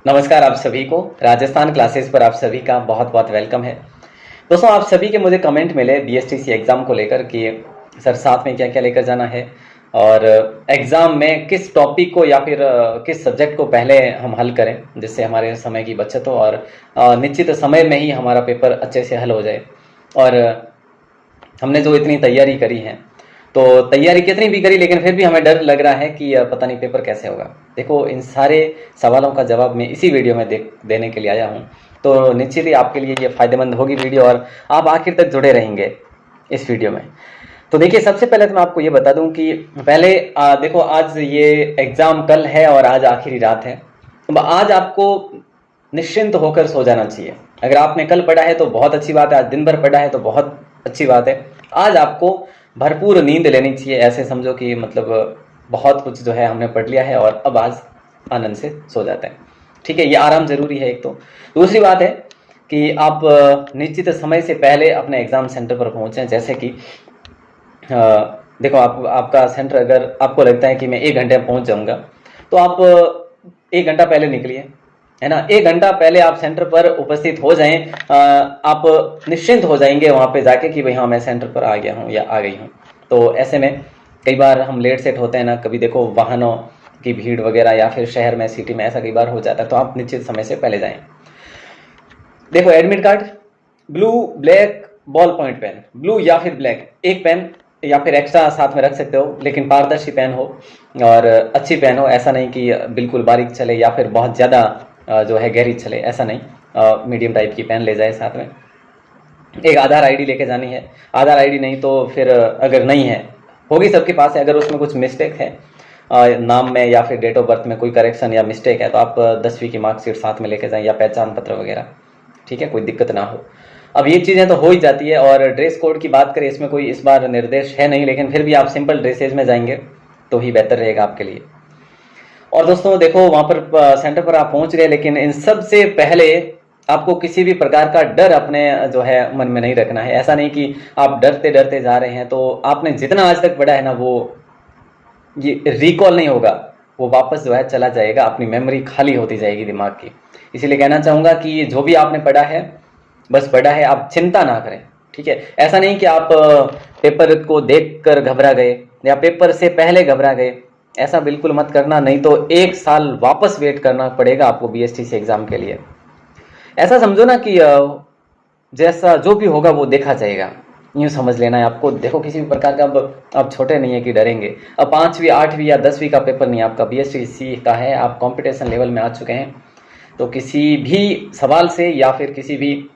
नमस्कार आप सभी को। राजस्थान क्लासेस पर आप सभी का बहुत बहुत वेलकम है। दोस्तों, आप सभी के मुझे कमेंट मिले बीएसटीसी एग्ज़ाम को लेकर कि सर साथ में क्या क्या लेकर जाना है और एग्ज़ाम में किस टॉपिक को या फिर किस सब्जेक्ट को पहले हम हल करें जिससे हमारे समय की बचत हो और निश्चित समय में ही हमारा पेपर अच्छे से हल हो जाए। और हमने जो इतनी तैयारी करी है, तो तैयारी कितनी भी करी लेकिन फिर भी हमें डर लग रहा है कि पता नहीं पेपर कैसे होगा। देखो, इन सारे सवालों का जवाब मैं इसी वीडियो में देने के लिए आया हूँ। तो निश्चित ही आपके लिए ये फ़ायदेमंद होगी वीडियो और आप आखिर तक जुड़े रहेंगे इस वीडियो में। तो देखिए, सबसे पहले तो मैं आपको ये बता दूं कि पहले देखो, आज ये एग्ज़ाम कल है और आज आखिरी रात है। तो आज आपको निश्चिंत होकर सो जाना चाहिए। अगर आपने कल पढ़ा है तो बहुत अच्छी बात है, आज दिन भर पढ़ा है तो बहुत अच्छी बात है। आज आपको भरपूर नींद लेनी चाहिए। ऐसे समझो कि मतलब बहुत कुछ जो है हमने पढ़ लिया है और अब आज आनंद से सो जाते हैं। ठीक है, ये आराम ज़रूरी है एक तो। दूसरी बात है कि आप निश्चित समय से पहले अपने एग्ज़ाम सेंटर पर पहुँचें। जैसे कि देखो, आपका सेंटर, अगर आपको लगता है कि मैं 1 घंटे में पहुँच जाऊँगा, तो आप 1 घंटा पहले निकलिए, है ना। 1 घंटा पहले आप सेंटर पर उपस्थित हो जाएं। आप निश्चिंत हो जाएंगे वहाँ पे जाके कि भाई हाँ, मैं सेंटर पर आ गया हूँ या आ गई हूँ। तो ऐसे में कई बार हम लेट सेट होते हैं ना, कभी देखो वाहनों की भीड़ वगैरह या फिर शहर में, सिटी में ऐसा कई बार हो जाता है। तो आप निश्चित समय से पहले जाएं। देखो, admit card, blue, black, ball point pen, blue या फिर ब्लैक, एक पेन या फिर एक्स्ट्रा साथ में रख सकते हो, लेकिन पारदर्शी पेन हो और अच्छी पेन हो। ऐसा नहीं कि बिल्कुल बारीक चले या फिर बहुत ज़्यादा जो है गहरी चले, ऐसा नहीं। मीडियम टाइप की पेन ले जाए साथ में। एक आधार आईडी लेके जानी है। आधार आईडी नहीं तो फिर अगर नहीं है, होगी सबके पास है, अगर उसमें कुछ मिस्टेक है नाम में या फिर डेट ऑफ बर्थ में कोई करेक्शन या मिस्टेक है, तो आप 10वीं की मार्कशीट साथ में लेके जाएं या पहचान पत्र वगैरह। ठीक है, कोई दिक्कत ना हो। अब ये चीज़ें तो हो ही जाती है। और ड्रेस कोड की बात करें, इसमें कोई इस बार निर्देश है नहीं, लेकिन फिर भी आप सिंपल ड्रेसेज में जाएंगे तो ही बेहतर रहेगा आपके लिए। और दोस्तों देखो, वहाँ पर सेंटर पर आप पहुँच गए, लेकिन इन सब से पहले आपको किसी भी प्रकार का डर अपने जो है मन में नहीं रखना है। ऐसा नहीं कि आप डरते डरते जा रहे हैं तो आपने जितना आज तक पढ़ा है ना, वो ये रिकॉल नहीं होगा, वो वापस जो है चला जाएगा, अपनी मेमोरी खाली होती जाएगी दिमाग की। इसीलिए कहना चाहूँगा कि जो भी आपने पढ़ा है, बस पढ़ा है, आप चिंता ना करें। ठीक है, ऐसा नहीं कि आप पेपर को देखकर घबरा गए या पेपर से पहले घबरा गए, ऐसा बिल्कुल मत करना। नहीं तो 1 साल वापस वेट करना पड़ेगा आपको बीएसटीसी एग्जाम के लिए। ऐसा समझो ना कि जैसा जो भी होगा वो देखा जाएगा, यूँ समझ लेना है आपको। देखो, किसी भी प्रकार का अब आप छोटे नहीं है कि डरेंगे। अब 5वीं 8वीं या 10वीं का पेपर नहीं, आपका बीएसटीसी का है। आप कंपटीशन लेवल में आ चुके हैं, तो किसी भी सवाल से या फिर किसी भी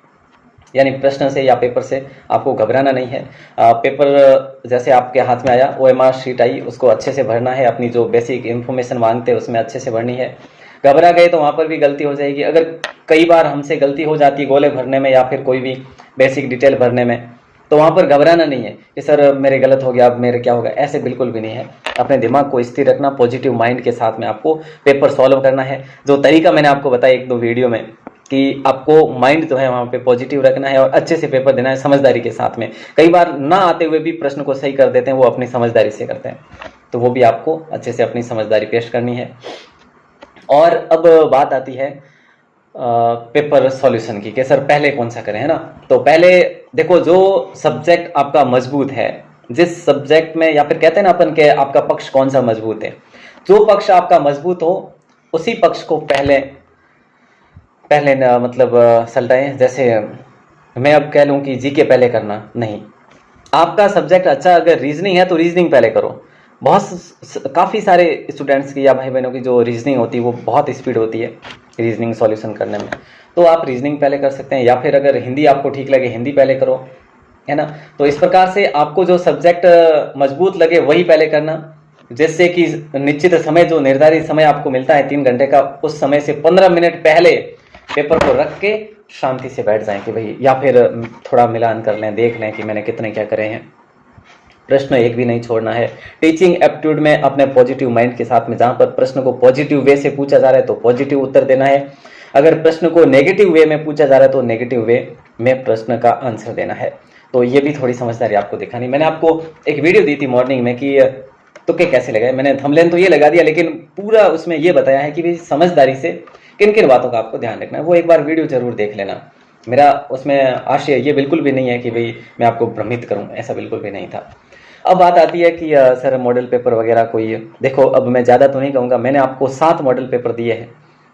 यानी प्रश्न से या पेपर से आपको घबराना नहीं है। पेपर जैसे आपके हाथ में आया, OMR शीट आई, उसको अच्छे से भरना है। अपनी जो बेसिक इन्फॉर्मेशन मांगते हैं उसमें अच्छे से भरनी है। घबरा गए तो वहाँ पर भी गलती हो जाएगी। अगर कई बार हमसे गलती हो जाती है गोले भरने में या फिर कोई भी बेसिक डिटेल भरने में, तो वहाँ पर घबराना नहीं है कि सर मेरे गलत हो गया, अब मेरे क्या होगा। ऐसे बिल्कुल भी नहीं है। अपने दिमाग को स्थिर रखना, पॉजिटिव माइंड के साथ में आपको पेपर सॉल्व करना है। जो तरीका मैंने आपको बताया 1-2 वीडियो में कि आपको माइंड जो है वहाँ पे पॉजिटिव रखना है और अच्छे से पेपर देना है, समझदारी के साथ में। कई बार ना आते हुए भी प्रश्न को सही कर देते हैं, वो अपनी समझदारी से करते हैं, तो वो भी आपको अच्छे से अपनी समझदारी पेश करनी है। और अब बात आती है पेपर सॉल्यूशन की कि सर पहले कौन सा करें, है ना। तो पहले देखो, जो सब्जेक्ट आपका मजबूत है, जिस सब्जेक्ट में, या फिर कहते हैं ना अपन के आपका पक्ष कौन सा मजबूत है, जो पक्ष आपका मजबूत हो उसी पक्ष को पहले मतलब सलटाएं। जैसे मैं अब कह लूँ कि जीके पहले करना नहीं। आपका सब्जेक्ट अच्छा अगर रीजनिंग है तो रीजनिंग पहले करो। काफ़ी सारे स्टूडेंट्स की या भाई बहनों की जो रीजनिंग होती है वो बहुत स्पीड होती है रीजनिंग सॉल्यूशन करने में, तो आप रीजनिंग पहले कर सकते हैं। या फिर अगर हिंदी आपको ठीक लगे, हिंदी पहले करो, है ना। तो इस प्रकार से आपको जो सब्जेक्ट मजबूत लगे वही पहले करना, जिससे कि निश्चित समय, जो निर्धारित समय आपको मिलता है 3 घंटे का, उस समय से 15 मिनट पहले पेपर को रख के शांति से बैठ जाएं कि भाई, या फिर थोड़ा मिलान कर लें, देख लें कि मैंने कितने क्या करे हैं। प्रश्न एक भी नहीं छोड़ना है। टीचिंग एप्टीट्यूड में अपने पॉजिटिव माइंड के साथ में, जहां पर प्रश्न को पॉजिटिव वे से पूछा जा रहा है तो पॉजिटिव उत्तर देना है। अगर प्रश्न को नेगेटिव वे में पूछा जा रहा है तो नेगेटिव वे में प्रश्न का आंसर देना है। तो ये भी थोड़ी समझदारी आपको दिखानी। मैंने आपको एक वीडियो दी थी मॉर्निंग में कि तुक्के कैसे लगाए, मैंने थंबनेल तो ये लगा दिया, लेकिन पूरा उसमें ये बताया है कि भाई समझदारी से किन किन बातों का आपको ध्यान रखना है। वो एक बार वीडियो जरूर देख लेना। मेरा उसमें आशय ये बिल्कुल भी नहीं है कि भाई मैं आपको भ्रमित करूं, ऐसा बिल्कुल भी नहीं था। अब बात आती है कि सर मॉडल पेपर वगैरह कोई, देखो अब मैं ज़्यादा तो नहीं कहूँगा, मैंने आपको 7 मॉडल पेपर दिए हैं,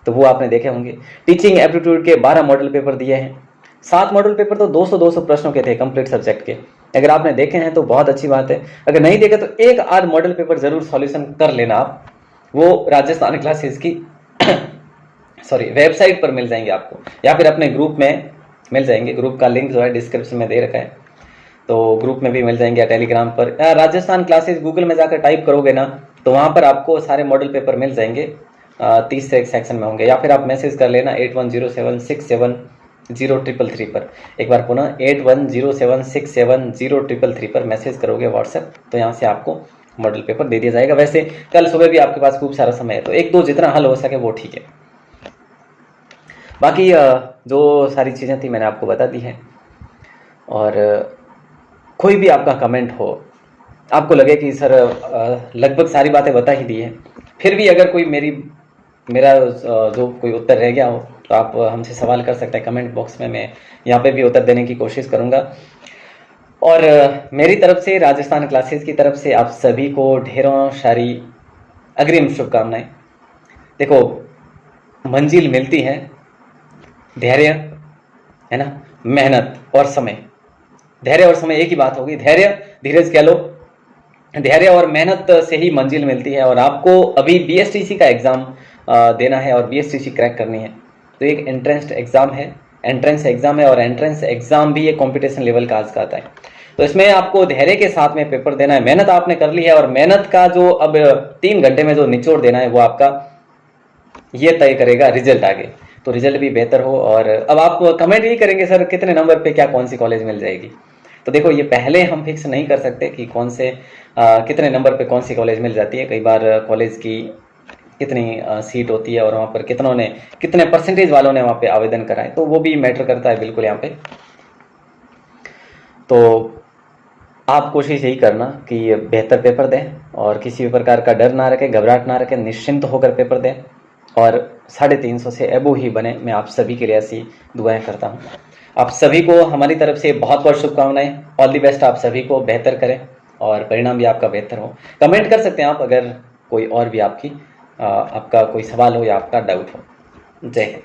तो वो आपने देखे होंगे। टीचिंग एप्टीट्यूड के 12 मॉडल पेपर दिए हैं। 7 मॉडल पेपर तो 200-200 प्रश्नों के थे कंप्लीट सब्जेक्ट के। अगर आपने देखे हैं तो बहुत अच्छी बात है, अगर नहीं देखे तो एक आध मॉडल पेपर जरूर सॉल्यूशन कर लेना आप। वो राजस्थान क्लासेस की सॉरी वेबसाइट पर मिल जाएंगे आपको, या फिर अपने ग्रुप में मिल जाएंगे। ग्रुप का लिंक जो है डिस्क्रिप्शन में दे रखा है, तो ग्रुप में भी मिल जाएंगे या टेलीग्राम पर, या राजस्थान क्लासेस गूगल में जाकर टाइप करोगे ना तो वहाँ पर आपको सारे मॉडल पेपर मिल जाएंगे। 30 से एक सेक्शन में होंगे, या फिर आप मैसेज कर लेना 8107670333 पर। एक बार पुनः 8107670333 पर मैसेज करोगे व्हाट्सएप, तो यहाँ से आपको मॉडल पेपर दे दिया जाएगा। वैसे कल सुबह भी आपके पास खूब सारा समय है, तो एक दो जितना हल हो सके वो ठीक है। बाकी जो सारी चीज़ें थी मैंने आपको बता दी है। और कोई भी आपका कमेंट हो, आपको लगे कि सर लगभग सारी बातें बता ही दी है, फिर भी अगर कोई मेरा जो कोई उत्तर रह गया हो तो आप हमसे सवाल कर सकते हैं कमेंट बॉक्स में। मैं यहाँ पे भी उत्तर देने की कोशिश करूँगा। और मेरी तरफ से, राजस्थान क्लासेस की तरफ से आप सभी को ढेरों सारी अग्रिम शुभकामनाएं। देखो मंजिल मिलती है धैर्य, है ना, मेहनत और समय। धैर्य और समय एक ही बात होगी, धैर्य धीरज कह लो, धैर्य और मेहनत से ही मंजिल मिलती है। और आपको अभी BSTC का एग्ज़ाम देना है और BSTC क्रैक करनी है, तो एक एंट्रेंस एग्ज़ाम है, और एंट्रेंस एग्ज़ाम भी एक कंपटीशन लेवल का आज का आता है। तो इसमें आपको धैर्य के साथ में पेपर देना है। मेहनत आपने कर ली है, और मेहनत का जो अब 3 घंटे में जो निचोड़ देना है वो आपका ये तय करेगा रिजल्ट आगे। तो रिजल्ट भी बेहतर हो। और अब आप कमेंट ही करेंगे सर कितने नंबर पे क्या कौन सी कॉलेज मिल जाएगी। तो देखो ये पहले हम फिक्स नहीं कर सकते कि कौन से कितने नंबर पे कौन सी कॉलेज मिल जाती है। कई बार कॉलेज की कितनी सीट होती है और वहाँ पर कितने परसेंटेज वालों ने वहाँ पे आवेदन कराए, तो वो भी मैटर करता है बिल्कुल यहाँ पे। तो आप कोशिश यही करना कि बेहतर पेपर दें और किसी भी प्रकार का डर ना रखें, घबराहट ना रखें, निश्चिंत होकर पेपर दें और 350 से एबो ही बने। मैं आप सभी के लिए ऐसी दुआएं करता हूं। आप सभी को हमारी तरफ से बहुत बहुत शुभकामनाएं। All the best. आप सभी को बेहतर करें और परिणाम भी आपका बेहतर हो। कमेंट कर सकते हैं आप अगर कोई और भी आपका कोई सवाल हो या आपका डाउट हो। जय हिंद।